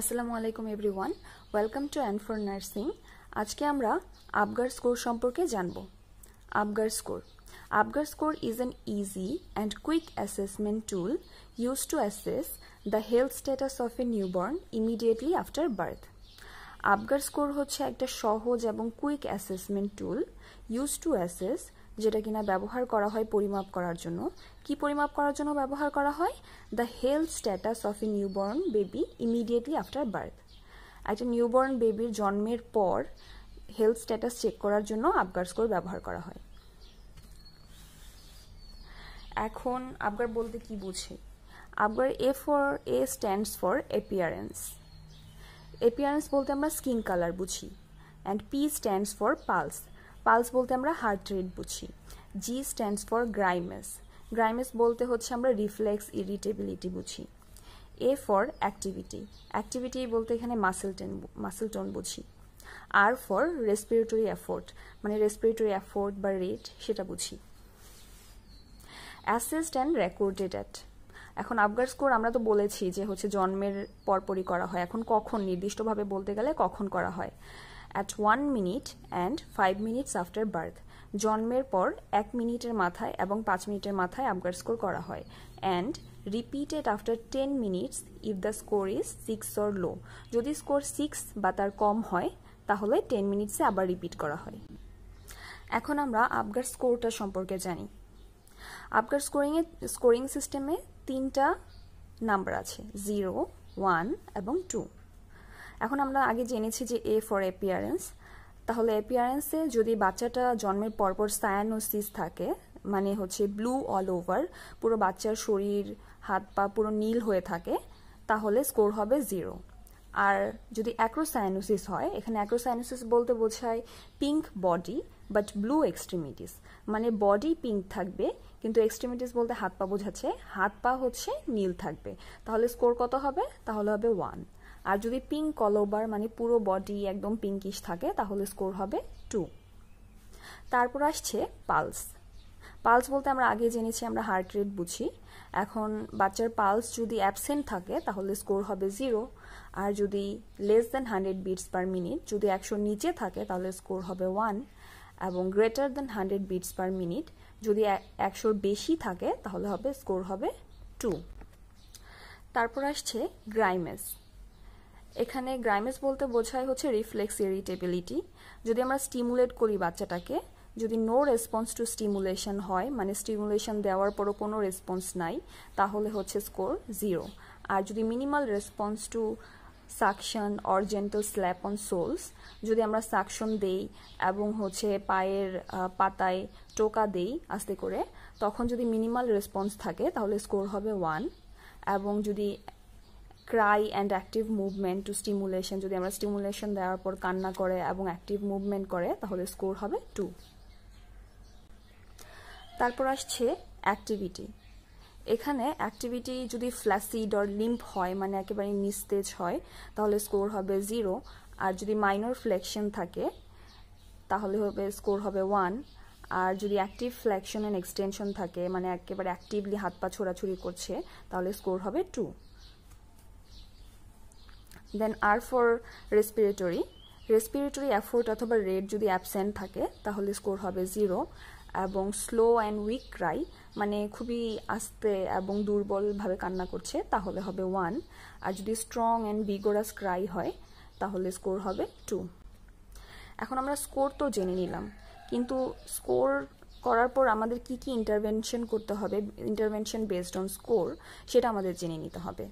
আসসালামু আলাইকুম everyone, welcome to and for nursing. আজকে আমরা আপগার স্কোর সম্পর্কে জানব। আপগার score is an easy and quick assessment tool used to assess the health status of a newborn immediately after birth. Apgar score হচ্ছে একটা সহজ এবং quick assessment tool use to assess, যেটা কিনা ব্যবহার করা হয় পরিমাপ করার জন্য। কি পরিমাপ করার জন্য ব্যবহার করা হয়? The health status of A newborn baby immediately after birth. একটা নিউবর্ন বেবির জন্মের পর হেলথ স্ট্যাটাস চেক করার জন্য আপগার স্কোর ব্যবহার করা হয়। এখন আপগার বলতে কি বুঝি? আপগার এ স্ট্যান্ডস ফর অ্যাপিয়ারেন্স। অ্যাপিয়ারেন্স বলতে আমরা স্কিন কালার বুঝি। And P stands for pulse. Pulse বলতে আমরা হার্ট রেট বুঝি। জি স্ট্যান্ডস ফর গ্রাইমেস। গ্রাইমেস বলতে হচ্ছে আমরা রিফ্লেক্স ইরিটেবিলিটি বুঝি। A for activity. অ্যাক্টিভিটি বলতে এখানে মাসেল টোন বুঝি। আর ফর রেসপিরেটরি এফোর্ট, মানে রেসপিরেটরি এফোর্ট বা রেট সেটা বুঝি। Assessed and recorded at. এখন আপগার স্কোর আমরা তো বলেছি যে হচ্ছে জন্মের পরপরই করা হয়। এখন কখন, নির্দিষ্টভাবে বলতে গেলে কখন করা হয়? At 1 minute and 5 minutes after birth. জন্মের পর 1 মিনিটের মাথায় এবং 5 মিনিটের মাথায় আপগার স্কোর করা হয়। And repeated after 10 minutes if the score is 6 or লো। যদি স্কোর 6 বা তার কম হয় তাহলে 10 মিনিটসে আবার রিপিট করা হয়। এখন আমরা আপগার স্কোরটা সম্পর্কে জানি। আপগার স্কোরিং সিস্টেমে 3টা নাম্বার আছে, 0, 1 এবং 2। এখন আমরা আগে জেনেছি যে এ ফর অ্যাপিয়ারেন্স। তাহলে অ্যাপিয়ারেন্সে যদি বাচ্চাটা জন্মের পরপর সায়ানোসিস থাকে, মানে হচ্ছে ব্লু অল ওভার, পুরো বাচ্চার শরীর হাত পা পুরো নীল হয়ে থাকে, তাহলে স্কোর হবে 0। আর যদি অ্যাক্রোসায়ানোসিস হয়, এখানে অ্যাক্রোসায়ানোসিস বলতে বোঝায় pink body but blue extremities, মানে বডি পিঙ্ক থাকবে কিন্তু এক্সট্রিমিটিস বলতে হাত পা বোঝাচ্ছে, হাত পা হচ্ছে নীল থাকবে। তাহলে স্কোর কত হবে? তাহলে হবে 1। আর যদি পিঙ্ক অল ওভার মানে পুরো বডি একদম পিঙ্কিশ থাকে তাহলে স্কোর হবে 2। তারপর আসছে পালস। পালস বলতে আমরা আগে জেনেছি আমরা হার্ট রেট বুঝি। এখন বাচ্চার পালস যদি অ্যাবসেন্ট থাকে তাহলে স্কোর হবে 0। আর যদি less than 100 beats per minute, যদি 100 নিচে থাকে তাহলে স্কোর হবে 1। এবং greater than 100 beats per minute, যদি 100 বেশি থাকে তাহলে স্কোর হবে 2। তারপর আসছে গ্রাইমেস। এখানে গ্রাইমেস বলতে বোঝায় হচ্ছে রিফ্লেক্স ইরিটেবিলিটি। যদি আমরা স্টিমুলেট করি বাচ্চাটাকে, যদি নো রেসপন্স টু স্টিমুলেশন হয়, মানে স্টিমুলেশন দেওয়ার পরও কোনো রেসপন্স নাই, তাহলে হচ্ছে স্কোর 0। আর যদি minimal response to suction or gentle slap on soles, যদি আমরা সাকশন দেই এবং হচ্ছে পায়ের পাতায় টোকা দেই আস্তে করে, তখন যদি মিনিমাল রেসপন্স থাকে তাহলে স্কোর হবে 1। এবং যদি cry and active movement to stimulation, যদি আমরা স্টিমুলেশন দেওয়ার পর কান্না করে এবং অ্যাক্টিভ মুভমেন্ট করে তাহলে স্কোর হবে 2। তারপর আসছে অ্যাক্টিভিটি। এখানে অ্যাক্টিভিটি যদি ফ্ল্যাসিড অর লিম্প হয়, মানে একেবারে নিস্তেজ হয়, তাহলে স্কোর হবে 0। আর যদি মাইনর ফ্লেকশন থাকে তাহলে স্কোর হবে 1। আর যদি অ্যাক্টিভ ফ্লেকশন অ্যান্ড এক্সটেনশন থাকে, মানে একেবারে অ্যাক্টিভলি হাত পা ছোড়াছুড়ি করছে, তাহলে স্কোর হবে 2। দেন আর ফর রেসপিরেটরি। রেসপিরেটরি এফোর্ট অথবা রেট যদি অ্যাবসেন্ট থাকে তাহলে স্কোর হবে 0। এবং স্লো অ্যান্ড উইক ক্রাই, মানে খুবই আস্তে এবং দুর্বলভাবে কান্না করছে, তাহলে হবে 1। আর যদি স্ট্রং অ্যান্ড ভিগোরাস ক্রাই হয় তাহলে স্কোর হবে 2। এখন আমরা স্কোর তো জেনে নিলাম, কিন্তু স্কোর করার পর আমাদের কি কি ইন্টারভেনশন করতে হবে, ইন্টারভেনশন বেসড অন স্কোর, সেটা আমাদের জেনে নিতে হবে।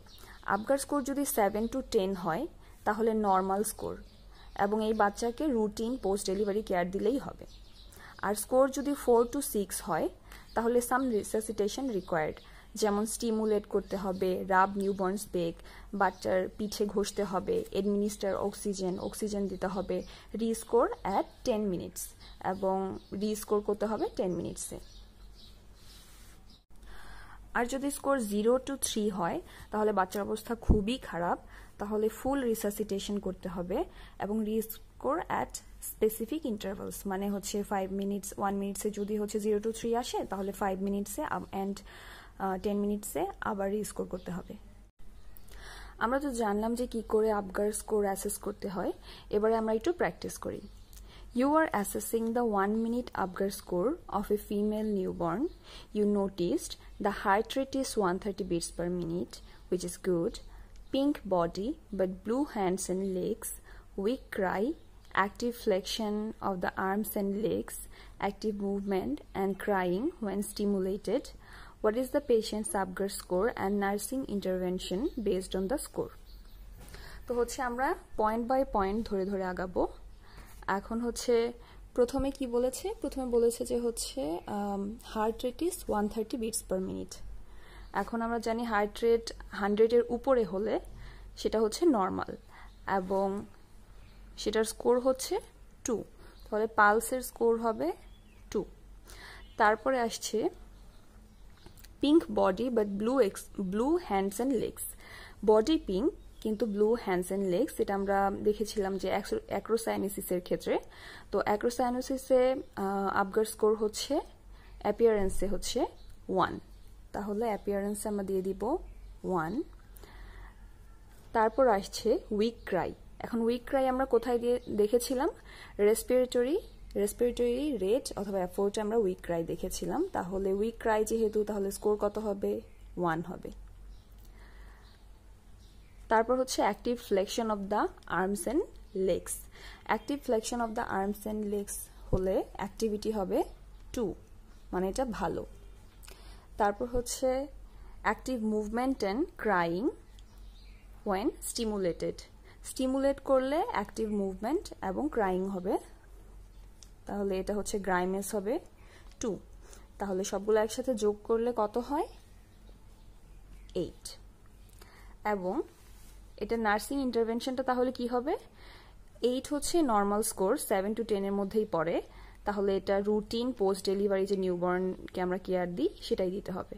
আপগার স্কোর যদি 7 to 10 হয় তাহলে নর্মাল স্কোর, এবং এই বাচ্চাকে রুটিন পোস্ট ডেলিভারি কেয়ার দিলেই হবে। আর স্কোর যদি 4 to 6 হয় তাহলে সাম রিসাসিটেশন রিকোয়ার্ড, যেমন স্টিমুলেট করতে হবে, রাব নিউবর্নস বেক, বাচ্চার পিঠে ঘষতে হবে, এডমিনিস্টার অক্সিজেন দিতে হবে, রিস্কোর অ্যাট 10 মিনিটস, এবং রিস্কোর করতে হবে 10 মিনিটসে। আর যদি স্কোর 0 to 3 হয় তাহলে বাচ্চার অবস্থা খুবই খারাপ, তাহলে ফুল রিসাসিটেশন করতে হবে এবং রিস্কোর অ্যাট স্পেসিফিক ইন্টারভালস, মানে হচ্ছে 5 মিনিটস, 1 মিনিটসে যদি হচ্ছে 0 to 3 আসে তাহলে 5 মিনিটসে অ্যান্ড 10 মিনিটসে আবার রিস্কোর করতে হবে। আমরা তো জানলাম যে কি করে আবগার স্কোর অ্যাসেস করতে হয়, এবারে আমরা একটু প্র্যাকটিস করি। You are assessing the 1-minute Apgar score of a female newborn. You noticed the heart rate is 130 beats per minute, which is good. Pink body but blue hands and legs, weak cry, active flexion of the arms and legs, active movement and crying when stimulated. What is the patient's Apgar score and nursing intervention based on the score? তো হচ্ছে আমরা point by point ধরে ধরে আগাবো। এখন হচ্ছে প্রথমে কি বলেছে, প্রথমে বলেছে যে হচ্ছে heart rate is 130 beats per minute. এখন আমরা জানি হার্ট রেট 100-এর উপরে হলে সেটা হচ্ছে নর্মাল এবং সেটার স্কোর হচ্ছে 2, তাহলে পালসের স্কোর হবে 2। তারপরে আসছে pink body but blue hands and legs. Body pink কিন্তু ব্লু হ্যান্ডস অ্যান্ড লেগস, এটা আমরা দেখেছিলাম যে অ্যাক্রোসাইনোসিসের ক্ষেত্রে। তো অ্যাক্রোসাইনোসিসে আবগার স্কোর হচ্ছে অ্যাপিয়ারেন্সে হচ্ছে 1, তাহলে অ্যাপিয়ারেন্সে আমরা দিয়ে দিব 1। তারপর আসছে উইক ক্রাই। এখন উইক ক্রাই আমরা কোথায় দিয়ে দেখেছিলাম? রেসপিরেটরি রেট অথবা এফোর্টে আমরা উইক ক্রাই দেখেছিলাম, তাহলে উইক ক্রাই যেহেতু, তাহলে স্কোর কত হবে? 1 হবে। তারপর হচ্ছে active flexion of the arms and legs. Active flexion of the arms and legs হলে অ্যাক্টিভিটি হবে 2, মানে এটা ভালো। তারপর হচ্ছে active movement and crying when stimulated. Stimulate করলে অ্যাক্টিভ মুভমেন্ট এবং ক্রাইং হবে, তাহলে এটা হচ্ছে গ্রাইমেস হবে 2। তাহলে সবগুলো একসাথে যোগ করলে কত হয়? 8। এবং এটা নার্সিং ইন্টারভেনশনটা তাহলে কি হবে? 8 হচ্ছে নর্মাল স্কোর, 7 to 10 এর মধ্যেই পড়ে, তাহলে এটা রুটিন পোস্ট ডেলিভারি যে নিউবর্নকে আমরা কেয়ার দিই সেটাই দিতে হবে।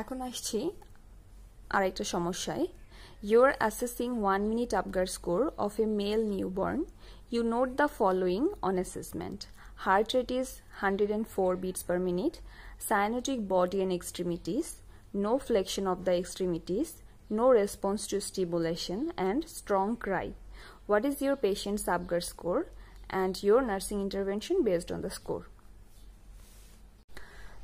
এখন আসছি আরেকটা সমস্যায়। You're assessing 1-minute Apgar score of a male newborn. You note the following on assessment. Heart rate is 104 beats per minute, cyanotic body and extremities, no flexion of the extremities, no response to stimulation, and strong cry. What is your patient's Apgar score and your nursing intervention based on the score?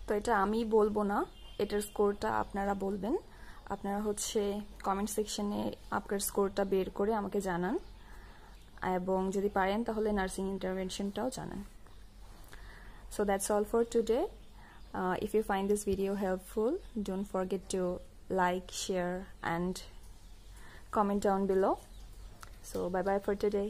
তো এটা আমি বলবো না, এটার স্কোরটা আপনারা বলবেন। আপনারা হচ্ছে কমেন্ট সেকশনে আপনার স্কোরটা বের করে আমাকে জানান, এবং যদি পারেন তাহলে নার্সিং ইন্টারভেনশনটাও জানান। So that's all for today. If you find this video helpful, don't forget to like, share and comment down below. So bye bye for today.